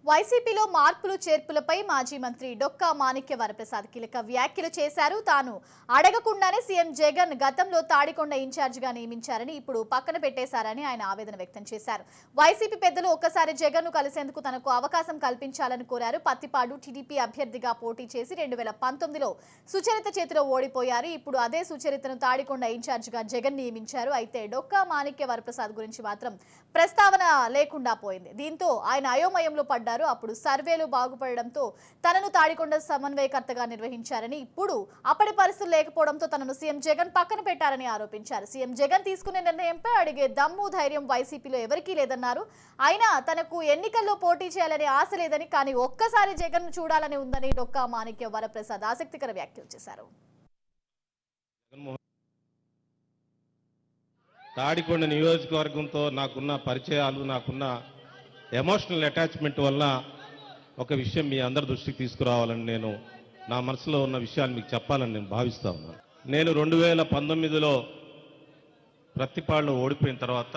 వైసీపీలో మార్పులు చేర్పులపై మాజీ మంత్రి డొక్కా మాణిక్య వరప్రసాద్ కీలక వ్యాఖ్యలు చేశారు. తాను అడగకుండానే సీఎం జగన్ గతంలో తాడికొండ ఇన్ఛార్జిగా నియమించారని ఇప్పుడు పక్కన పెట్టేశారని ఆయన ఆవేదన వ్యక్తం చేశారు. వైసీపీ పెద్దలు ఒక్కసారి జగన్ ను కలిసేందుకు తనకు అవకాశం కల్పించాలని కోరారు. పత్తిపాడు టీడీపీ అభ్యర్థిగా పోటీ చేసి 2019లో సుచరిత చేతిలో ఓడిపోయారు. ఇప్పుడు అదే సుచరితను తాడికొండ ఇన్ఛార్జిగా జగన్ నియమించారు. అయితే డొక్కా మాణిక్య వరప్రసాద్ గురించి మాత్రం ప్రస్తావన లేకుండా పోయింది. దీంతో ఆయన అయోమయంలో పడ్డారు. అప్పుడు సర్వేలు బాగుపడడంతో తనను తాడికొండ సమన్వయకర్తగా నిర్వహించారని, ఇప్పుడు అప్పటి పరిస్థితులు లేకపోవడంతో తనను సీఎం జగన్ పక్కన పెట్టారని ఆరోపించారు. సీఎం జగన్ తీసుకునే నిర్ణయంపై అడిగే దమ్ము ధైర్యం వైసీపీలో ఎవరికీ లేదన్నారు. అయినా తనకు ఎన్నికల్లో పోటీ చేయాలనే ఆశ లేదని, కానీ ఒక్కసారి జగన్ చూడాలని ఉందని డొక్కా మాణిక్య వరప్రసాద్ ఆసక్తికర వ్యాఖ్యలు చేశారు. తాడికొండ నియోజకవర్గంతో నాకున్న పరిచయాలు, నాకున్న ఎమోషనల్ అటాచ్మెంట్ వల్ల ఒక విషయం మీ అందరి దృష్టికి తీసుకురావాలని నేను నా మనసులో ఉన్న విషయాన్ని మీకు చెప్పాలని నేను భావిస్తా ఉన్నాను. నేను 2019లో ప్రత్తిపాడులో ఓడిపోయిన తర్వాత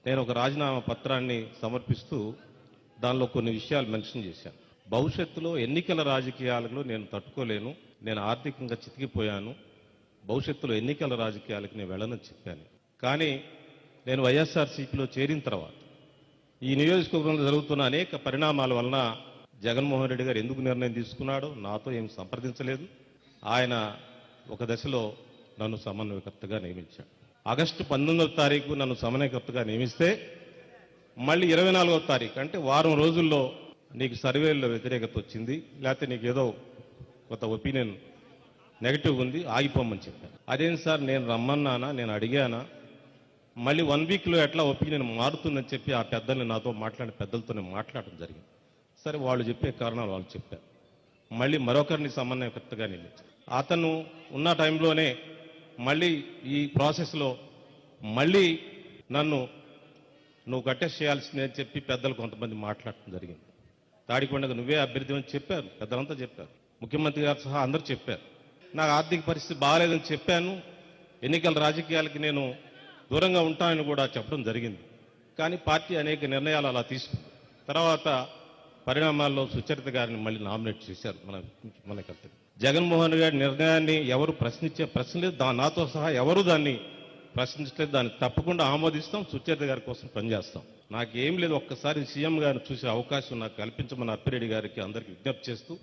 నేను ఒక రాజీనామా పత్రాన్ని సమర్పిస్తూ దానిలో కొన్ని విషయాలు మెన్షన్ చేశాను. భవిష్యత్తులో ఎన్నికల రాజకీయాలకు నేను తట్టుకోలేను, నేను ఆర్థికంగా చితికిపోయాను, భవిష్యత్తులో ఎన్నికల రాజకీయాలకు నేను వెళ్ళనని చెప్పాను. కానీ నేను వైఎస్ఆర్సీపీలో చేరిన తర్వాత ఈ నియోజకవర్గంలో జరుగుతున్న అనేక పరిణామాల వలన జగన్మోహన్ రెడ్డి గారు ఎందుకు నిర్ణయం తీసుకున్నాడో నాతో ఏం సంప్రదించలేదు. ఆయన ఒక దశలో నన్ను సమన్వయకర్తగా నియమించాడు. ఆగస్టు 19వ తారీఖు నన్ను సమన్వయకర్తగా నియమిస్తే మళ్ళీ 24వ తారీఖు అంటే వారం రోజుల్లో నీకు సర్వేల్లో వ్యతిరేకత వచ్చింది, లేకపోతే నీకు ఏదో కొత్త ఒపీనియన్ నెగిటివ్ ఉంది, ఆగిపోమని చెప్పాను. అదేం సార్, నేను రమ్మన్నానా, నేను అడిగానా? మళ్ళీ 1 వీక్లో ఎట్లా ఒపీనియన్ మారుతుందని చెప్పి ఆ పెద్దల్ని నాతో మాట్లాడిన పెద్దలతోనే మాట్లాడడం జరిగింది. సరే, వాళ్ళు చెప్పే కారణాలు వాళ్ళు చెప్పారు. మళ్ళీ మరొకరిని సమన్వయకర్తగా నియమించారు. అతను ఉన్న టైంలోనే మళ్ళీ ఈ ప్రాసెస్లో మళ్ళీ నన్ను నువ్వు కట్టెస్ట్ చేయాల్సిందే అని చెప్పి పెద్దలు కొంతమంది మాట్లాడటం జరిగింది. తాడికొండకు నువ్వే అభ్యర్థి అని చెప్పారు, పెద్దలంతా చెప్పారు, ముఖ్యమంత్రి గారు సహా అందరూ చెప్పారు. నాకు ఆర్థిక పరిస్థితి బాగాలేదని చెప్పాను, ఎన్నికల రాజకీయాలకి నేను దూరంగా ఉంటానని కూడా చెప్పడం జరిగింది. కానీ పార్టీ అనేక నిర్ణయాలు అలా తీసుకుంది. తర్వాత పరిణామాల్లో సుచరిత గారిని మళ్ళీ నామినేట్ చేశారు మన కర్తవ్యం. జగన్మోహన్ రెడ్డి గారి నిర్ణయాన్ని ఎవరు ప్రశ్నించే ప్రశ్న లేదు, నాతో సహా ఎవరు దాన్ని ప్రశ్నించలేదు. దాన్ని తప్పకుండా ఆమోదిస్తాం, సుచరిత గారి కోసం పనిచేస్తాం. నాకేం లేదు, ఒక్కసారి సీఎం గారిని చూసే అవకాశం నాకు కల్పించమని అప్పిరెడ్డి గారికి అందరికీ విజ్ఞప్తి చేస్తూ